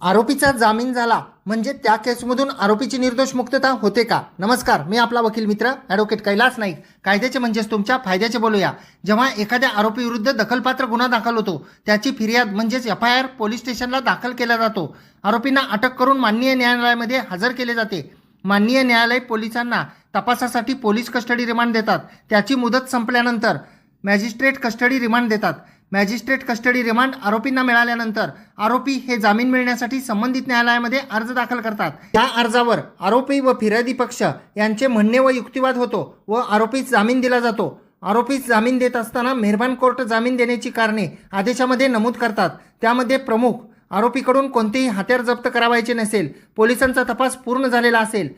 आरोपीचा जामीन झाला म्हणजे त्या केसमधून आरोपीची निर्दोष मुक्तता होते का? नमस्कार, मी आपला वकील मित्र ॲडव्होकेट कैलास नाईक. कायद्याचे म्हणजेच तुमच्या फायद्याचे बोलूया. जेव्हा एखाद्या आरोपी विरुद्ध दखलपात्र गुन्हा दाखल होतो, त्याची फिर्याद म्हणजेच FIR पोलीस स्टेशनला दाखल केला जातो. आरोपींना अटक करून माननीय न्यायालयामध्ये हजर केले जाते. माननीय न्यायालय पोलिसांना तपासासाठी पोलीस कस्टडी रिमांड देतात. त्याची मुदत संपल्यानंतर मॅजिस्ट्रेट कस्टडी रिमांड देतात. मॅजिस्ट्रेट कस्टडी रिमांड आरोपींना मिळाल्यानंतर आरोपी हे जामीन मिळण्यासाठी संबंधित न्यायालयामध्ये अर्ज दाखल करतात. त्या अर्जावर आरोपी व फिर्यादी पक्ष यांचे म्हणणे व युक्तिवाद होतो व आरोपीस जामीन दिला जातो. आरोपीस जामीन देत असताना मेहरबान कोर्ट जामीन देण्याची कारणे आदेशामध्ये नमूद करतात. त्यामध्ये प्रमुख, आरोपीकडून कोणतेही हत्यार जप्त करावायचे नसेल, पोलिसांचा तपास पूर्ण झालेला असेल,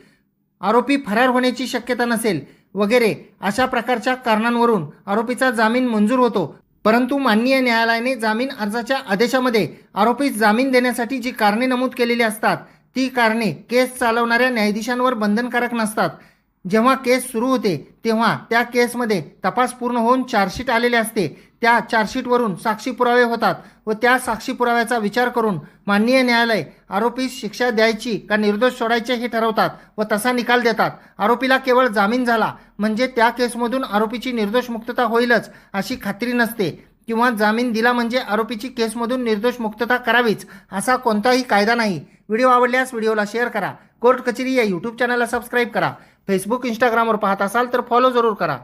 आरोपी फरार होण्याची शक्यता नसेल वगैरे अशा प्रकारच्या कारणांवरून आरोपीचा जामीन मंजूर होतो. परंतु माननीय न्यायालयाने जामीन अर्जाच्या आदेशामध्ये आरोपीस जामीन देण्यासाठी जी कारणे नमूद केलेली असतात ती कारणे केस चालवणाऱ्या न्यायाधीशांवर बंधनकारक नसतात. जेव्हा केस सुरू होते तेव्हा त्या केसमध्ये तपास पूर्ण होऊन चार्जशीट आलेले असते. त्या चार्जशीटवरून साक्षी पुरावे होतात व त्या साक्षी पुराव्याचा विचार करून माननीय न्यायालय आरोपीस शिक्षा द्यायची का निर्दोष सोडायचे हे ठरवतात व तसा निकाल देतात. आरोपीला केवळ जामीन झाला म्हणजे त्या केसमधून आरोपीची निर्दोष मुक्तता होईलच अशी खात्री नसते किंवा जामीन दिला म्हणजे आरोपीची केसमधून निर्दोष मुक्तता करावीच असा कोणताही कायदा नाही. व्हिडिओ आवडल्यास व्हिडिओला शेअर करा. कोर्ट कचेरी या यूट्यूब चॅनलला सबस्क्राईब करा. फेसबुक इंस्टाग्रामवर पाहत असाल तर फॉलो जरूर करा.